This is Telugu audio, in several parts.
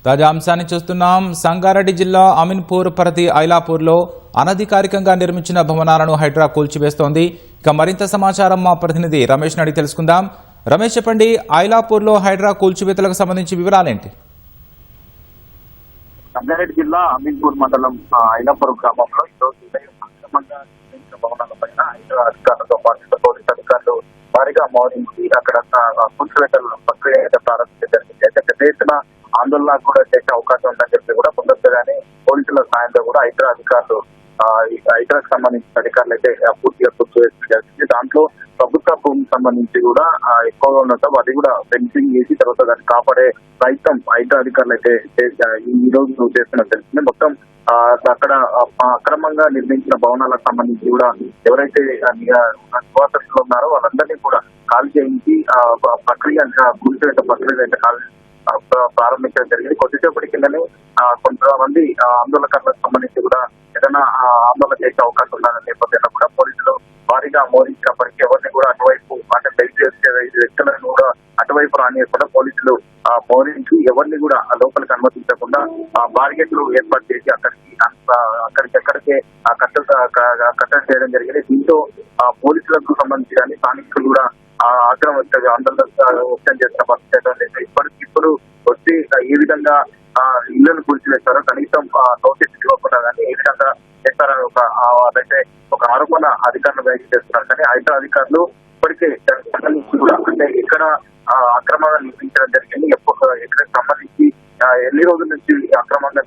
తాజా అంశాన్ని చూస్తున్నాం. సంగారెడ్డి జిల్లా అమీన్పూర్ పరిధి ఐలాపూర్లో అనధికారికంగా నిర్మించిన భవనాలను హైడ్రా కూల్చివేస్తోంది. ఇక మరింత సమాచారం మా ప్రతినిధి రమేష్ అడిగి తెలుసుకుందాం. రమేష్, చెప్పండి, ఐలాపూర్లో హైడ్రా కూల్చివేతలకు సంబంధించి వివరాలేంటి? సంగారెడ్డి జిల్లా అమీన్పూర్ మండలం ఐలాపూర్ గ్రామంలో ఈరోజు ఉదయం అక్రమంగా నిర్మించిన భవనాలపైన హైడ్రా అధికారులతో పాటు పోలీసు అధికారులు భారీగా మోహరించి అక్కడ కూల్చివేతల ప్రక్రియ ప్రారంభించడం జరిగింది. అయితే పెద్ద ఎత్తున ఆందోళన కూడా చేసే అవకాశం ఉందని చెప్పి కూడా ముందస్తుగానే పోలీసుల సాయంతో కూడా హైడ్రా అధికారులు హైడ్రాకు సంబంధించిన అధికారులు అయితే పూర్తిగా కూర్చోవేయడం జరిగింది. దాంట్లో ప్రభుత్వ భూమికి సంబంధించి కూడా ఎక్కువగా ఉండటం అది కూడా ఫెన్సింగ్ చేసి తర్వాత దాన్ని కాపాడే ప్రయత్నం హైడ్రా అధికారులు అయితే ఈ రోజు చేస్తున్నట్టు తెలిసింది. మొత్తం అక్కడ అక్రమంగా నిర్మించిన భవనాలకు సంబంధించి కూడా ఎవరైతే నివాసస్తులు ఉన్నారో వాళ్ళందరినీ కూడా ఖాళీ చేయించి ప్రక్రియ కూల్చివేత ప్రక్రియ అయితే ప్రారంభించడం జరిగింది. కొద్దిసేపటి కిందనే కొంతమంది ఆందోళనకారులకు సంబంధించి కూడా ఏదైనా ఆందోళన చేసే అవకాశం ఉన్న నేపథ్యంలో కూడా పోలీసులు భారీగా మోహరించినప్పటికీ ఎవరిని కూడా అటువైపు అంటే బెయిల్ చేసే వ్యక్తులను కూడా అటువైపు రానియకుండా పోలీసులు మోహరించి ఎవరిని కూడా లోపలికి అనుమతించకుండా బార్గెట్లు ఏర్పాటు చేసి అక్కడికెక్కడికే కట్టడి చేయడం జరిగింది. దీంతో పోలీసులకు సంబంధించి కానీ స్థానికులు కూడా ఆగ్రహం ఆందోళన వ్యక్తం చేసిన పరిస్థితి. ఇప్పటికిప్పుడు వచ్చి ఏ విధంగా ఇళ్లను కూల్చివేస్తారో కనీసం నోటీస్ ఇవ్వకుండా కానీ ఏ విధంగా చేస్తారని అదైతే ఒక ఆరోపణ అధికారులు వ్యాఖ్య చేస్తున్నారు. కానీ హైడ్రా అధికారులు ఇప్పటికే కూడా అంటే ఇక్కడ అక్రమంగా నిర్మించడం జరిగింది. ఎక్కడికి సంబంధించి ఎన్ని రోజుల నుంచి అక్రమంగా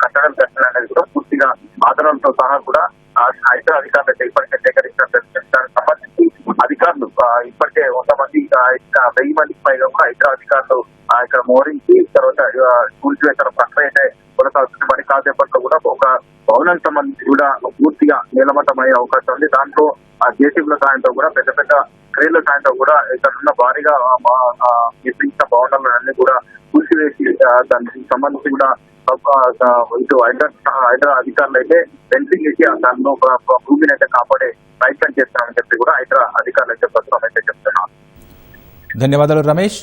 కట్టడాలు కట్టడం అనేది కూడా పూర్తిగా ఆధారాలతో సహా కూడా హైడ్రా అధికారులు అయితే ఇప్పటికే సేకరించడం జరిగింది. దానికి సంబంధించి అధికారులు ఇప్పటికే 100 మంది 1000 మందికి పైగా కూడా హైడ్రా అధికారులు ఇక్కడ మోహరించి తర్వాత కూల్చివేతల ప్రక్రియ అయితే కొనసాగుతుంది. మరి కాసేపట్లో కూడా ఒక భవనానికి సంబంధించి కూడా పూర్తిగా నీలమట్టమయ్యే అవకాశం ఉంది. దాంట్లో జేసీబీల సాయంతో కూడా పెద్ద పెద్ద క్రేన్ల సాయంతో కూడా ఇక్కడ ఉన్న భారీగా నిర్మించిన భవనాలన్నీ కూడా కూల్చివేసి దానికి సంబంధించి కూడా ఇటు హైడ్రా అధికారులు అయితే ఫెన్సింగ్ చేసి దానిలో భూమిని అయితే కాపాడే ప్రయత్నం చేస్తామని చెప్పి కూడా హైడ్రా అధికారులు అయితే ప్రస్తుతం అయితే చెప్తున్నారు. ధన్యవాదాలు రమేష్.